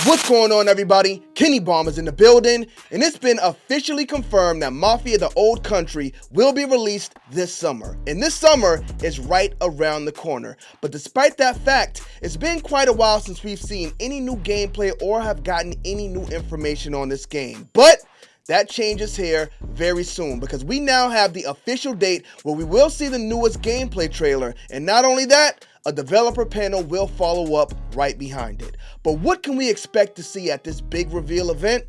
What's going on, everybody? Kennybomb is in the building, and it's been officially confirmed that Mafia the Old Country will be released this summer. And this summer is right around the corner. But despite that fact, it's been quite a while since we've seen any new gameplay or have gotten any new information on this game. But that changes here very soon, because we now have the official date where we will see the newest gameplay trailer. And not only that, a developer panel will follow up right behind it. But what can we expect to see at this big reveal event?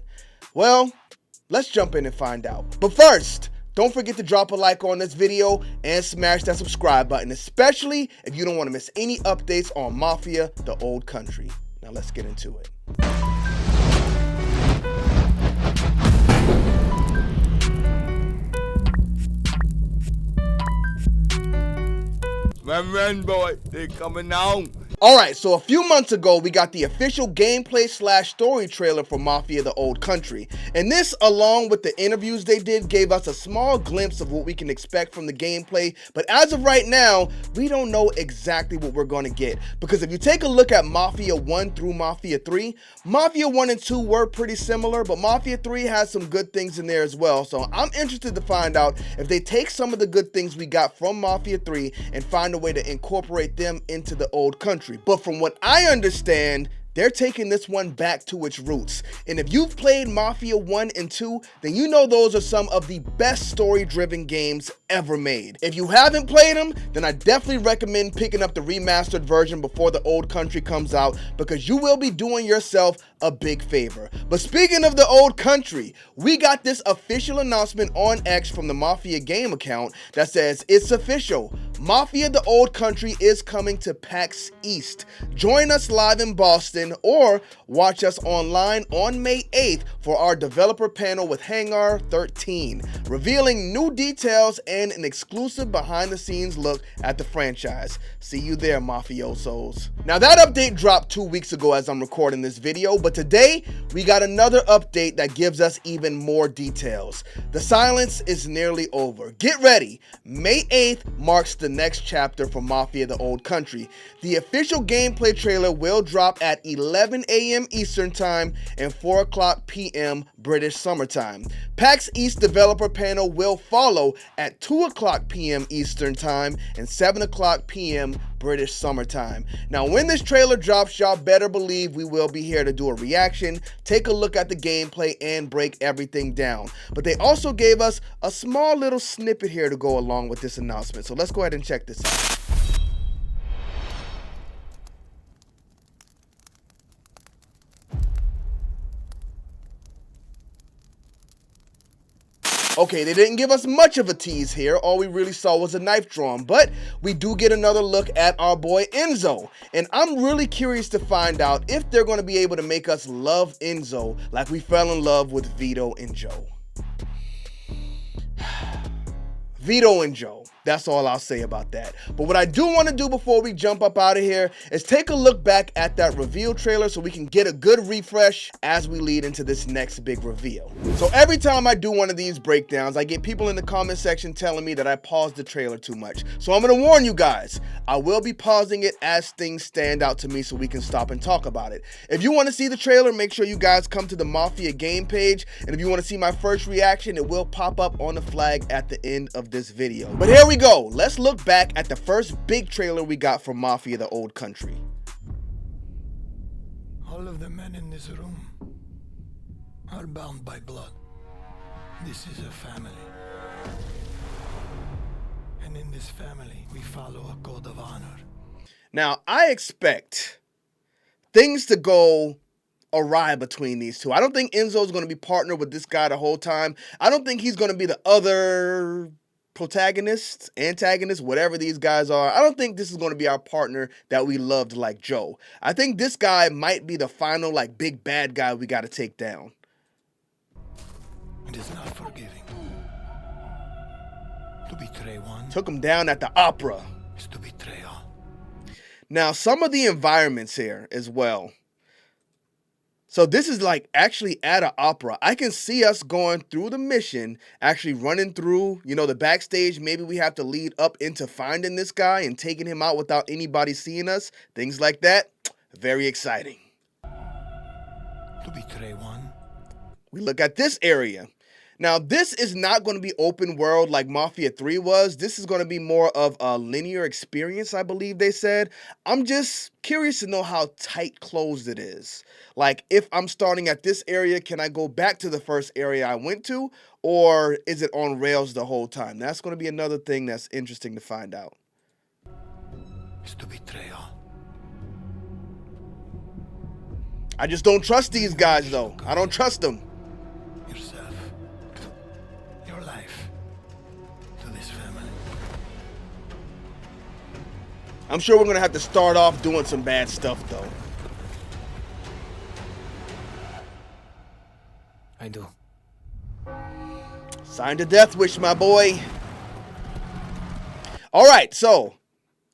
Well, let's jump in and find out. But first, don't forget to drop a like on this video and smash that subscribe button, especially if you don't want to miss any updates on Mafia the Old Country. Now let's get into it. Man, boy, they coming on. Alright, so a few months ago, we got the official gameplay / story trailer for Mafia the Old Country. And this, along with the interviews they did, gave us a small glimpse of what we can expect from the gameplay. But as of right now, we don't know exactly what we're going to get. Because if you take a look at Mafia 1 through Mafia 3, Mafia 1 and 2 were pretty similar, but Mafia 3 has some good things in there as well. So I'm interested to find out if they take some of the good things we got from Mafia 3 and find a way to incorporate them into the Old Country. But from what I understand, they're taking this one back to its roots. And if you've played Mafia 1 and 2, then you know those are some of the best story-driven games ever made. If you haven't played them, then I definitely recommend picking up the remastered version before the Old Country comes out, because you will be doing yourself a big favor. But speaking of the Old Country, we got this official announcement on X from the Mafia game account that says it's official. Mafia the Old Country is coming to PAX East. Join us live in Boston or watch us online on May 8th for our developer panel with Hangar 13, revealing new details and an exclusive behind the scenes look at the franchise. See you there, mafiosos. Now that update dropped 2 weeks ago as I'm recording this video, but today we got another update that gives us even more details. The silence is nearly over. Get ready. May 8th marks the next chapter for Mafia the Old Country. The official gameplay trailer will drop at 11 a.m. Eastern Time and 4 o'clock p.m. British Summer Time. PAX East developer panel will follow at 2 o'clock p.m. Eastern Time and 7 o'clock p.m. British Summer Time. Now, when this trailer drops, y'all better believe we will be here to do a reaction, take a look at the gameplay, and break everything down. But they also gave us a small little snippet here to go along with this announcement. So let's go ahead and check this out. Okay, they didn't give us much of a tease here. All we really saw was a knife drawn, but we do get another look at our boy Enzo. And I'm really curious to find out if they're going to be able to make us love Enzo like we fell in love with Vito and Joe. Vito and Joe. That's all I'll say about that. But what I do want to do before we jump up out of here is take a look back at that reveal trailer so we can get a good refresh as we lead into this next big reveal. So every time I do one of these breakdowns, I get people in the comment section telling me that I paused the trailer too much. So I'm going to warn you guys, I will be pausing it as things stand out to me so we can stop and talk about it. If you want to see the trailer, make sure you guys come to the Mafia game page. And if you want to see my first reaction, it will pop up on the flag at the end of this video. But here we go. Let's look back at the first big trailer we got from Mafia the Old Country. All of the men in this room are bound by blood. This is a family. And in this family, we follow a code of honor. Now, I expect things to go awry between these two. I don't think Enzo's going to be partnered with this guy the whole time. I don't think he's going to be the other protagonists, antagonists, whatever these guys are. I don't think this is going to be our partner that we loved like Joe. I think this guy might be the final, like, big bad guy we got to take down. It is not forgiving. To betray one Took him down at the opera. is to betray all. Now, some of the environments here as well. So this is like actually at an opera. I can see us going through the mission, actually running through, you know, the backstage. Maybe we have to lead up into finding this guy and taking him out without anybody seeing us. Things like that. Very exciting. To betray one? We look at this area. Now, this is not going to be open world like Mafia 3 was. This is going to be more of a linear experience, I believe they said. I'm just curious to know how tight closed it is. Like, if I'm starting at this area, can I go back to the first area I went to? Or is it on rails the whole time? That's going to be another thing that's interesting to find out. It's to betray all. I just don't trust these guys, though. I don't trust them. Yourself. Your life. To this family. I'm sure we're going to have to start off doing some bad stuff, though. I do. Sign the death wish, my boy. All right, so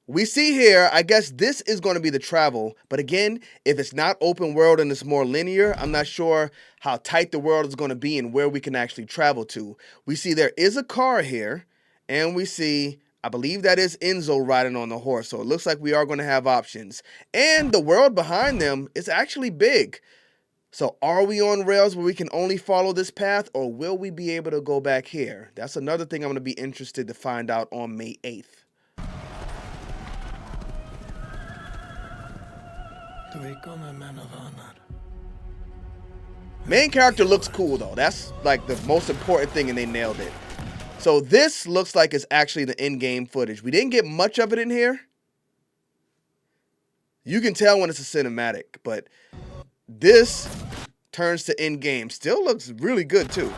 we see here, I guess this is going to be the travel. But again, if it's not open world and it's more linear, I'm not sure how tight the world is going to be and where we can actually travel to. We see there is a car here, and we see, I believe that is Enzo riding on the horse. So it looks like we are going to have options. And the world behind them is actually big. So are we on rails where we can only follow this path, or will we be able to go back here? That's another thing I'm going to be interested to find out on May 8th. To become a man of honor. Main character looks cool, though. That's like the most important thing, and they nailed it. So this looks like it's actually the in-game footage. We didn't get much of it in here. You can tell when it's a cinematic, but this turns to in-game. Still looks really good, too.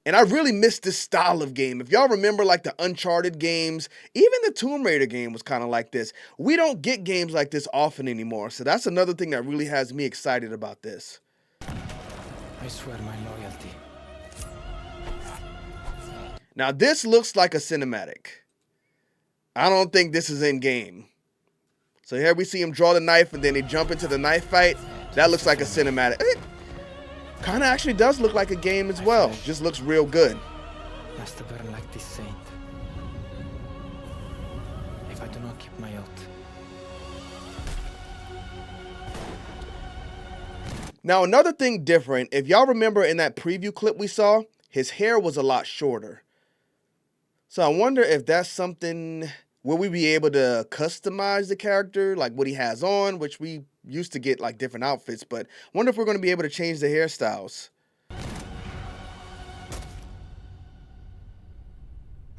And I really miss this style of game. If y'all remember like the Uncharted games, even the Tomb Raider game was kind of like this. We don't get games like this often anymore. So that's another thing that really has me excited about this. I swear my loyalty. Now this looks like a cinematic. I don't think this is in-game. So here we see him draw the knife and then they jump into the knife fight. That looks like a cinematic. It kind of actually does look like a game as well. Just looks real good. Must burn like this saint. If I do not keep my oath. Now another thing different, if y'all remember in that preview clip we saw, his hair was a lot shorter. So I wonder if that's something, will we be able to customize the character, like what he has on, which we used to get like different outfits, but I wonder if we're going to be able to change the hairstyles.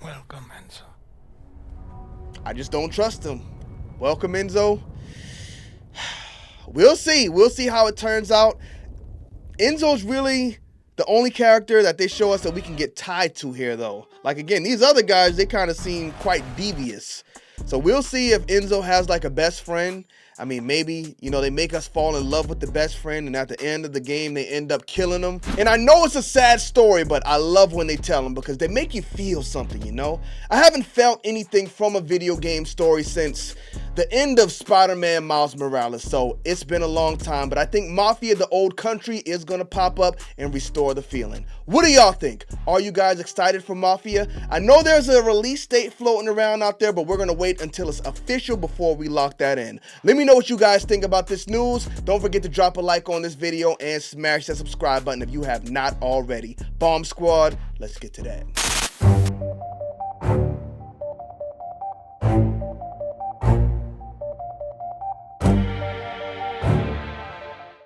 Welcome, Enzo. I just don't trust him. Welcome, Enzo. We'll see. We'll see how it turns out. Enzo's really the only character that they show us that we can get tied to here, though. Like, again, these other guys, they kind of seem quite devious. So we'll see if Enzo has like a best friend. I mean, maybe, you know, they make us fall in love with the best friend, and at the end of the game, they end up killing him. And I know it's a sad story, but I love when they tell them because they make you feel something, you know? I haven't felt anything from a video game story since the end of Spider-Man Miles Morales, so it's been a long time, but I think Mafia, the old country, is gonna pop up and restore the feeling. What do y'all think? Are you guys excited for Mafia? I know there's a release date floating around out there, but we're gonna wait until it's official before we lock that in. Let me know what you guys think about this news. Don't forget to drop a like on this video and smash that subscribe button if you have not already. Bomb Squad, let's get to that.